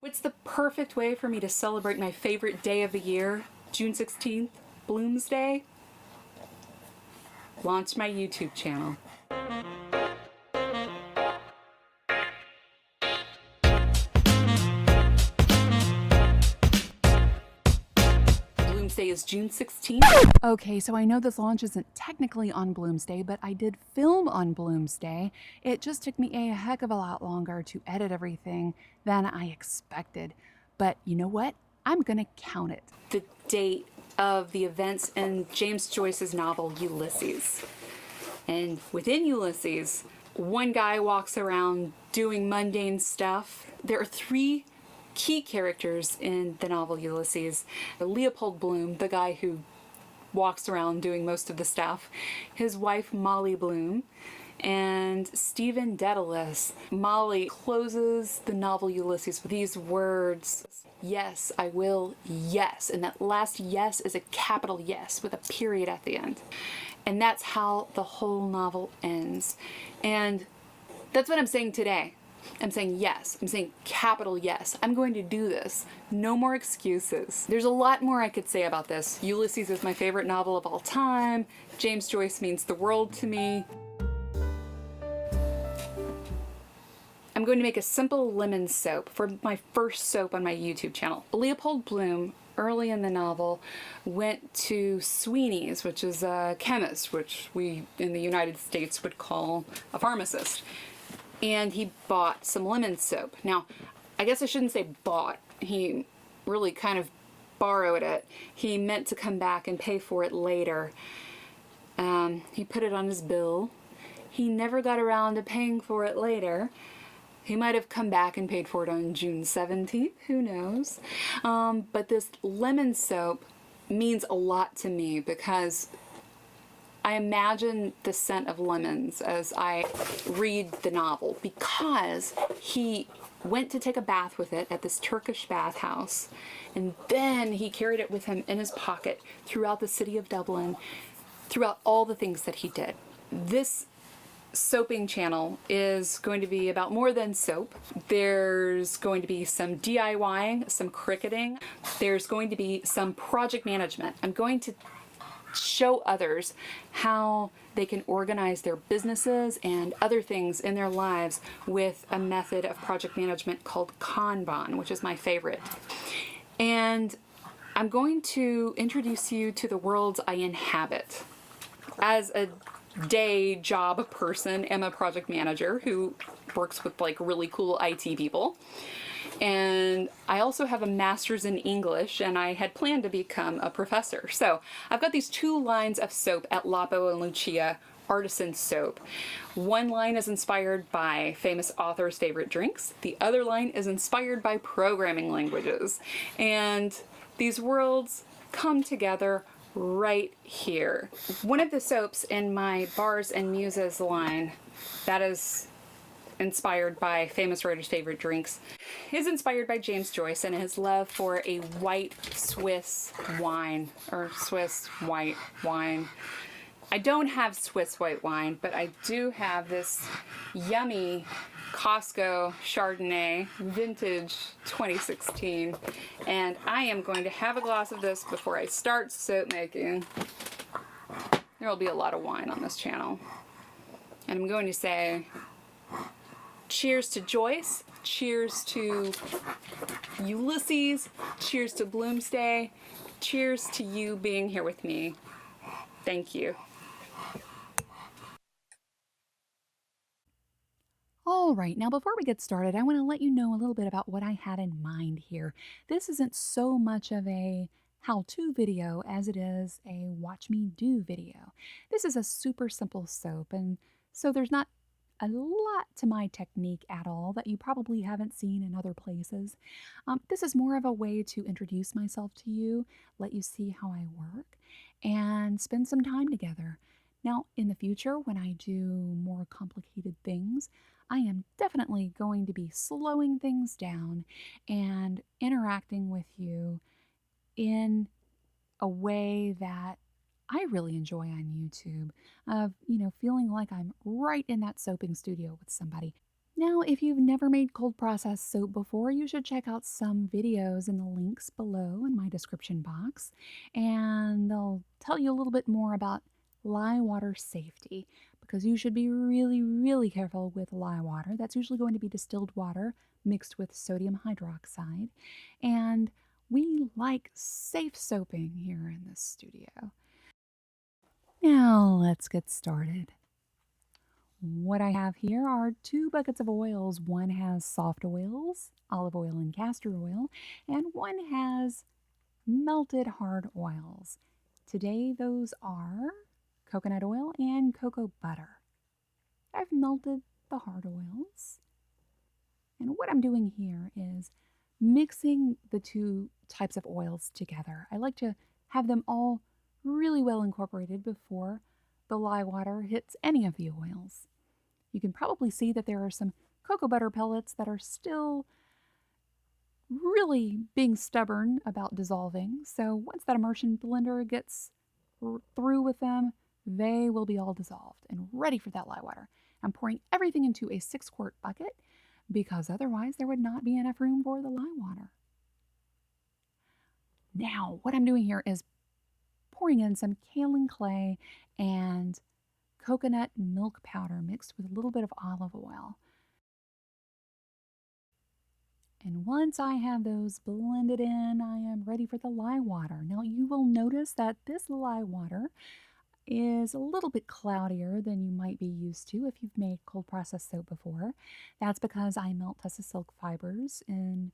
What's the perfect way for me to celebrate my favorite day of the year, June 16th, Bloomsday? Launch my YouTube channel. Bloomsday is June 16th. Okay, so I know this launch isn't technically on Bloomsday, but I did film on Bloomsday. It just took me a heck of a lot longer to edit everything than I expected. But you know what? I'm gonna count it. The date of the events in James Joyce's novel Ulysses. And within Ulysses, one guy walks around doing mundane stuff. There are three key characters in the novel Ulysses. Leopold Bloom, the guy who walks around doing most of the stuff, his wife Molly Bloom, and Stephen Dedalus. Molly closes the novel Ulysses with these words: "Yes, I will, yes." And that last yes is a capital yes with a period at the end. And that's how the whole novel ends. And that's what I'm saying today. I'm saying yes. I'm saying capital yes. I'm going to do this. No more excuses. There's a lot more I could say about this. Ulysses is my favorite novel of all time. James Joyce means the world to me. I'm going to make a simple lemon soap for my first soap on my YouTube channel. Leopold Bloom, early in the novel, went to SWENY'S, which is a chemist, which we in the United States would call a pharmacist. And he bought some lemon soap. Now, I guess I shouldn't say bought. He really kind of borrowed it. He meant to come back and pay for it later. He put it on his bill. He never got around to paying for it later. He might have come back and paid for it on June 17th, who knows? But this lemon soap means a lot to me because I imagine the scent of lemons as I read the novel, because he went to take a bath with it at this Turkish bathhouse, and then he carried it with him in his pocket throughout the city of Dublin, throughout all the things that he did. This soaping channel is going to be about more than soap. There's going to be some DIYing, some cricketing. There's going to be some project management. I'm going to show others how they can organize their businesses and other things in their lives with a method of project management called Kanban, which is my favorite. And I'm going to introduce you to the worlds I inhabit. As a day job person, I'm a project manager who works with like really cool IT people. And I also have a master's in English, and I had planned to become a professor. So I've got these two lines of soap at Lapo Lucia Artisan soap. One line is inspired by famous authors' favorite drinks. The other line is inspired by programming languages. And these worlds come together right here. One of the soaps in my Bars and Muses line that is inspired by famous writers' favorite drinks is inspired by James Joyce and his love for a white Swiss wine, or Swiss white wine. I don't have Swiss white wine, but I do have this yummy Costco Chardonnay vintage 2016, and I am going to have a glass of this before I start soap making. There will be a lot of wine on this channel, and I'm going to say cheers to Joyce, cheers to Ulysses, cheers to Bloomsday, cheers to you being here with me. Thank you. All right, now before we get started, I want to let you know a little bit about what I had in mind here. This isn't so much of a how-to video as it is a watch me do video. This is a super simple soap, and so there's not a lot to my technique at all that you probably haven't seen in other places. This is more of a way to introduce myself to you, let you see how I work, and spend some time together. Now, in the future, when I do more complicated things, I am definitely going to be slowing things down and interacting with you in a way that I really enjoy on YouTube, of, feeling like I'm right in that soaping studio with somebody. Now, if you've never made cold process soap before, you should check out some videos in the links below in my description box, and they'll tell you a little bit more about lye water safety because you should be really, really careful with lye water. That's usually going to be distilled water mixed with sodium hydroxide, and we like safe soaping here in this studio. Now, let's get started. What I have here are 2 buckets of oils. One has soft oils, olive oil and castor oil, and one has melted hard oils. Today those are coconut oil and cocoa butter. I've melted the hard oils. And what I'm doing here is mixing the 2 types of oils together. I like to have them all really well incorporated before the lye water hits any of the oils. You can probably see that there are some cocoa butter pellets that are still really being stubborn about dissolving. So once that immersion blender gets through with them, they will be all dissolved and ready for that lye water. I'm pouring everything into a 6-quart bucket because otherwise there would not be enough room for the lye water. Now, what I'm doing here is pouring in some kaolin clay and coconut milk powder mixed with a little bit of olive oil. And once I have those blended in, I am ready for the lye water. Now you will notice that this lye water is a little bit cloudier than you might be used to if you've made cold process soap before. That's because I melt Tessa silk fibers in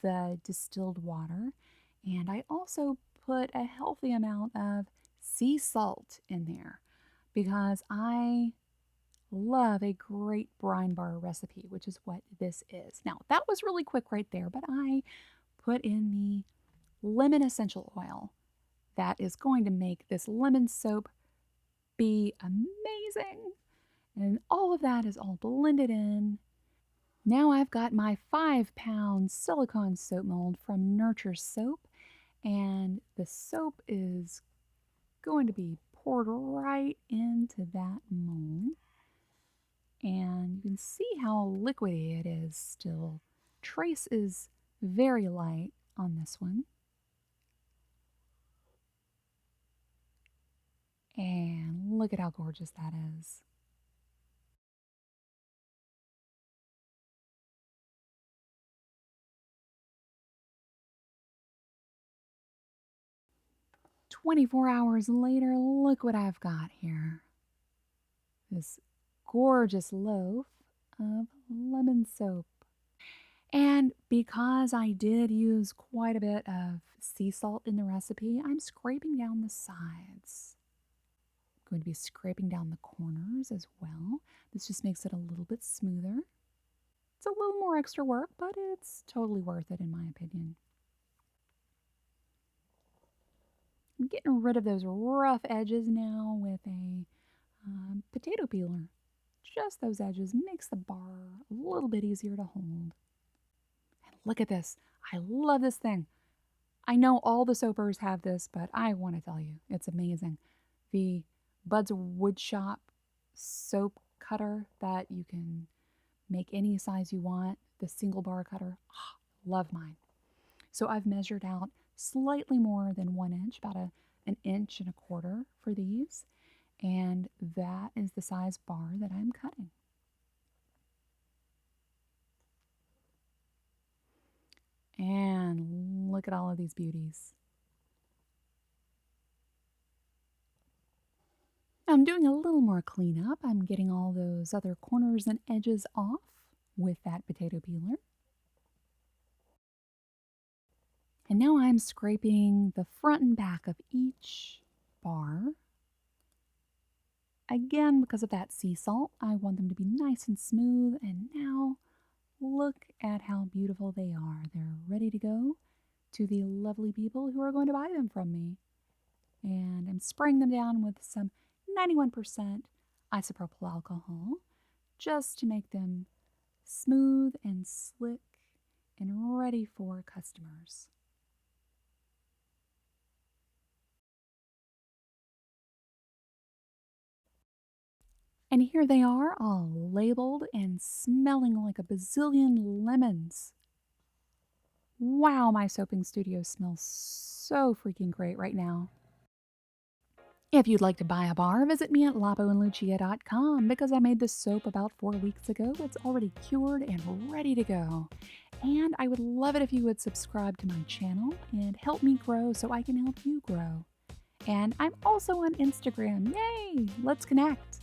the distilled water, and I also put a healthy amount of sea salt in there because I love a great brine bar recipe, which is what this is. Now, that was really quick right there, but I put in the lemon essential oil that is going to make this lemon soap be amazing. And all of that is all blended in. Now I've got my 5-pound silicone soap mold from Nurture Soap, and the soap is going to be poured right into that mold. And you can see how liquidy it is still. Trace is very light on this one. And look at how gorgeous that is. "24 hours later, look what I've got here. This gorgeous loaf of lemon soap. And because I did use quite a bit of sea salt in the recipe, I'm scraping down the sides. I'm going to be scraping down the corners as well. This just makes it a little bit smoother. It's a little more extra work, but it's totally worth it in my opinion. I'm getting rid of those rough edges now with a potato peeler. Just those edges makes the bar a little bit easier to hold. And look at this. I love this thing. I know all the soapers have this, but I want to tell you, it's amazing. The Bud's Woodshop soap cutter that you can make any size you want, the single bar cutter, love mine. So I've measured out slightly more than 1 inch, about an inch and a quarter for these, and that is the size bar that I'm cutting. And look at all of these beauties. I'm doing a little more cleanup. I'm getting all those other corners and edges off with that potato peeler. And now I'm scraping the front and back of each bar. Again, because of that sea salt, I want them to be nice and smooth. And now look at how beautiful they are. They're ready to go to the lovely people who are going to buy them from me. And I'm spraying them down with some 91% isopropyl alcohol just to make them smooth and slick and ready for customers. And here they are, all labeled and smelling like a bazillion lemons. Wow, my soaping studio smells so freaking great right now. If you'd like to buy a bar, visit me at lapo-and-loo-chee-uh.com because I made this soap about 4 weeks ago. It's already cured and ready to go. And I would love it if you would subscribe to my channel and help me grow so I can help you grow. And I'm also on Instagram. Yay! Let's connect.